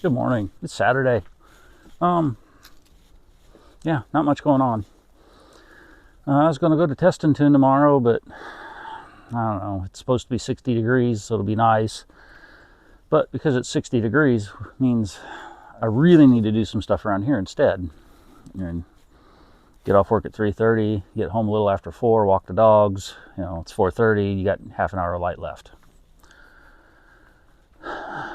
Good morning. It's Saturday. Yeah, not much going on. I was going to go to Testontune tomorrow, but I don't know. It's supposed to be 60 degrees, so it'll be nice. But because it's 60 degrees, means I really need to do some stuff around here instead. And get off work at 3:30, get home a little after 4, walk the dogs. It's 4:30. You got half an hour of light left.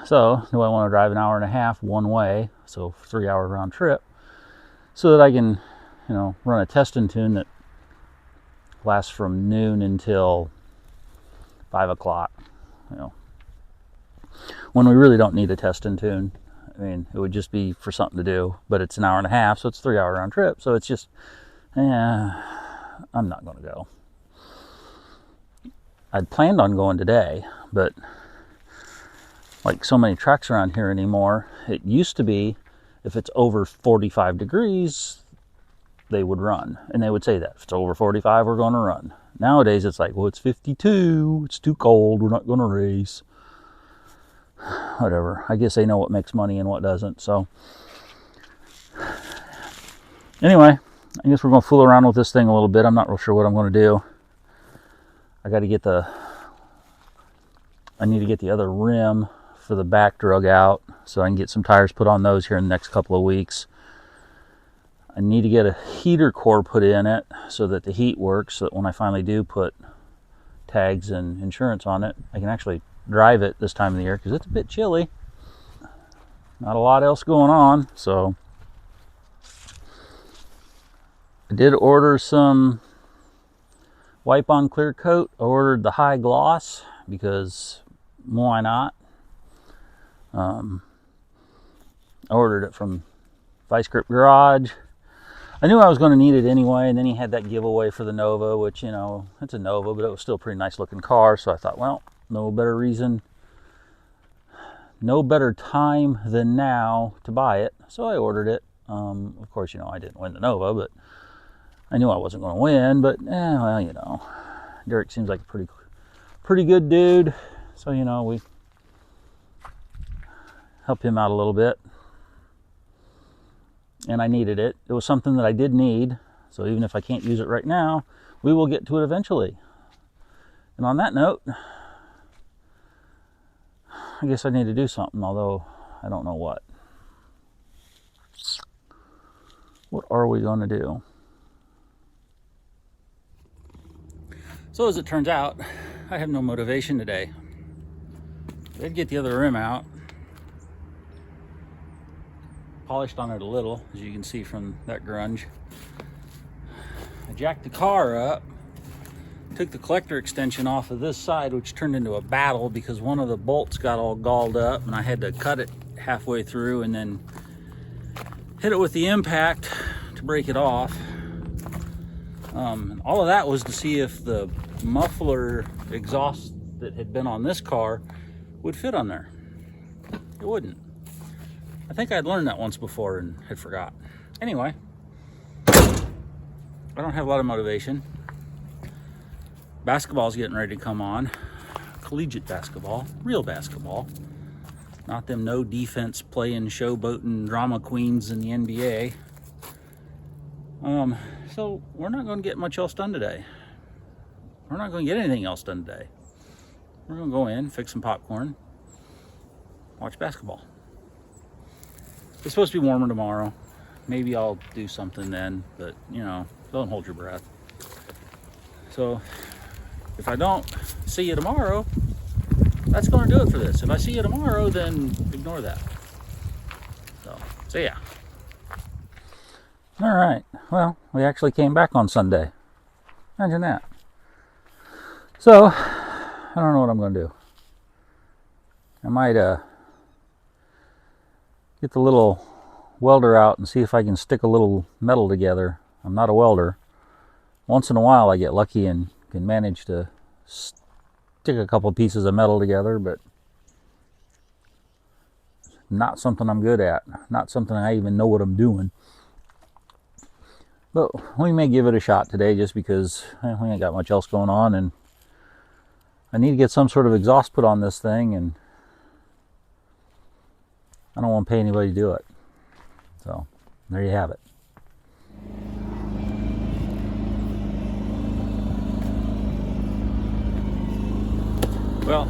So, do I want to drive an hour and a half one way, so 3-hour round trip, so that I can, run a Testontune that lasts from noon until 5 o'clock, when we really don't need a Testontune. I mean, it would just be for something to do, but it's an hour and a half, so it's a 3-hour round trip, so it's just, I'm not going to go. I'd planned on going today, but like so many tracks around here anymore, it used to be if it's over 45 degrees, they would run. And they would say that if it's over 45, we're going to run. Nowadays, it's like, well, it's 52. It's too cold. We're not going to race. Whatever. I guess they know what makes money and what doesn't. So anyway, I guess we're going to fool around with this thing a little bit. I'm not real sure what I'm going to do. I need to get the other rim for the back drug out so I can get some tires put on those here in the next couple of weeks. I need to get a heater core put in it so that the heat works, so that when I finally do put tags and insurance on it, I can actually drive it this time of the year, because it's a bit chilly. Not a lot else going on, so I did order some wipe-on clear coat. I ordered the high gloss because why not? I ordered it from Vice Grip Garage. I knew I was going to need it anyway, and then he had that giveaway for the Nova, which, it's a Nova, but it was still a pretty nice looking car, so I thought, well, no better time than now to buy it, so I ordered it. Of course, I didn't win the Nova, but I knew I wasn't going to win, but, Derek seems like a pretty good dude, so, we helped him out a little bit. And I needed it. It was something that I did need, so even if I can't use it right now, we will get to it eventually. And on that note, I guess I need to do something, although I don't know what. What are we going to do? So as it turns out, I have no motivation today. I did get the other rim out. Polished on it a little, as you can see from that grunge. I jacked the car up, took the collector extension off of this side, which turned into a battle because one of the bolts got all galled up, and I had to cut it halfway through and then hit it with the impact to break it off. All of that was to see if the muffler exhaust that had been on this car would fit on there. It wouldn't. I think I'd learned that once before and had forgot. Anyway, I don't have a lot of motivation. Basketball's getting ready to come on. Collegiate basketball, real basketball. Not them no defense playing, showboating drama queens in the NBA. So we're not going to get much else done today. We're not going to get anything else done today. We're going to go in, fix some popcorn, watch basketball. It's supposed to be warmer tomorrow. Maybe I'll do something then, but, don't hold your breath. So, if I don't see you tomorrow, that's going to do it for this. If I see you tomorrow, then ignore that. So yeah. All right. Well, we actually came back on Sunday. Imagine that. So, I don't know what I'm going to do. I might, get the little welder out and see if I can stick a little metal together. I'm not a welder. Once in a while I get lucky and can manage to stick a couple pieces of metal together, but not something I'm good at. Not something I even know what I'm doing. But we may give it a shot today just because we ain't got much else going on, and I need to get some sort of exhaust put on this thing, and I don't want to pay anybody to do it. So there you have it. Well,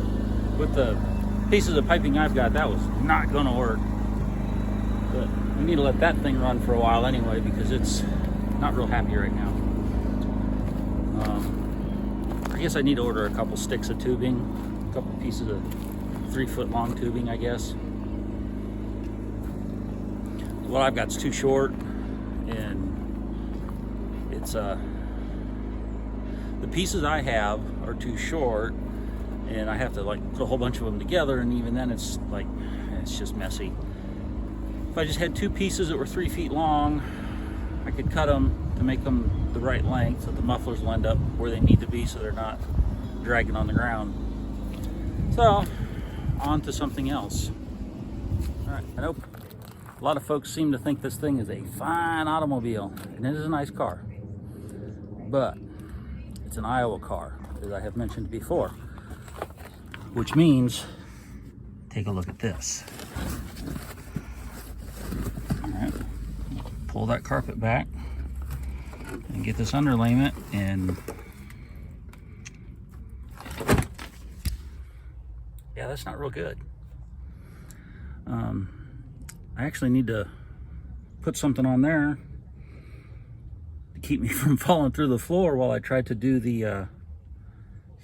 with the pieces of piping I've got, that was not going to work. But we need to let that thing run for a while anyway, because it's not real happy right now. I guess I need to order a couple sticks of tubing, a couple pieces of 3-foot long tubing, I guess. What I've got's too short, and it's the pieces I have are too short, and I have to like put a whole bunch of them together, and even then it's like, it's just messy. If I just had 2 pieces that were 3 feet long, I could cut them to make them the right length so the mufflers will end up where they need to be so they're not dragging on the ground. So, on to something else. All right, I know a lot of folks seem to think this thing is a fine automobile, and it is a nice car, but it's an Iowa car, as I have mentioned before, which means, take a look at this. All right, pull that carpet back and get this underlayment, and yeah, that's not real good. I actually need to put something on there to keep me from falling through the floor while I try to do the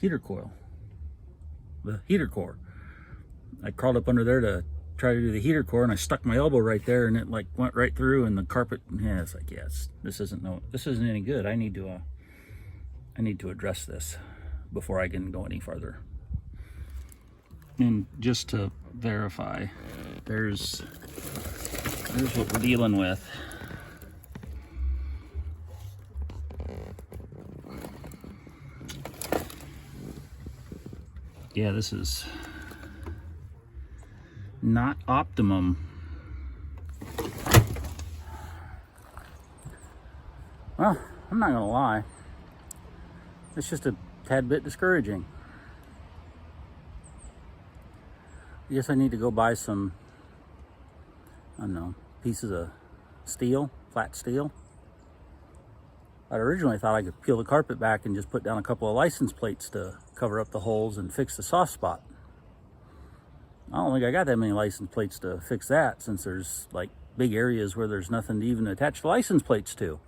heater coil, the heater core. I crawled up under there to try to do the heater core, and I stuck my elbow right there, and it like went right through, and the carpet, yeah, it's like, yes, this isn't any good. I need to address this before I can go any farther. And just to verify, there's what we're dealing with. Yeah, this is not optimum. Well, I'm not gonna lie, it's just a tad bit discouraging. I guess I need to go buy some, I don't know, pieces of steel, flat steel. I'd originally thought I could peel the carpet back and just put down a couple of license plates to cover up the holes and fix the soft spot. I don't think I got that many license plates to fix that, since there's like big areas where there's nothing to even attach the license plates to.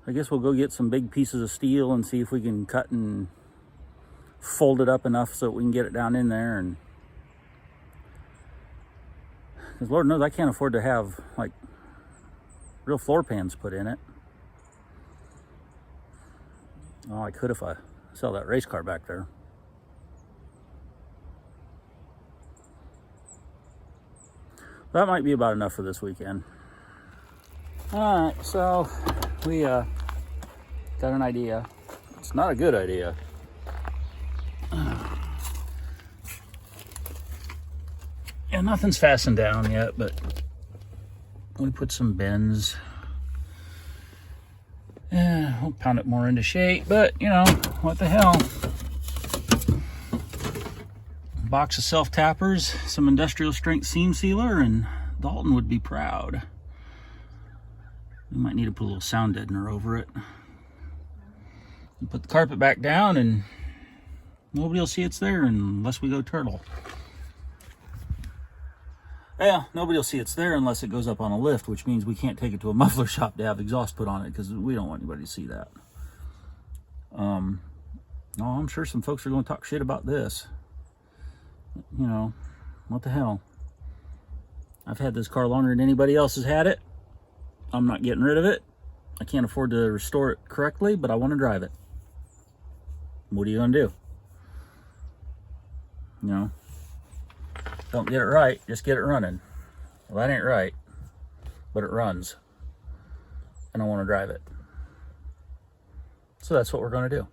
I guess we'll go get some big pieces of steel and see if we can cut and fold it up enough so that we can get it down in there. And because Lord knows I can't afford to have like real floor pans put in it. Well, I could if I sell that race car back there. That might be about enough for this weekend. All right, so we got an idea. It's not a good idea. Yeah, nothing's fastened down yet, but we put some bends. Yeah, we'll pound it more into shape, but you know, what the hell. A box of self-tappers, some industrial strength seam sealer, and Dalton would be proud. We might need to put a little sound deadener over it. And put the carpet back down, and nobody will see it's there unless we go turtle. Yeah, nobody will see it's there unless it goes up on a lift, which means we can't take it to a muffler shop to have exhaust put on it, because we don't want anybody to see that. No, I'm sure some folks are going to talk shit about this. You know, what the hell? I've had this car longer than anybody else has had it. I'm not getting rid of it. I can't afford to restore it correctly, but I want to drive it. What are you going to do? You know? Don't get it right, just get it running. Well, that ain't right, but it runs, and I want to drive it. So that's what we're going to do.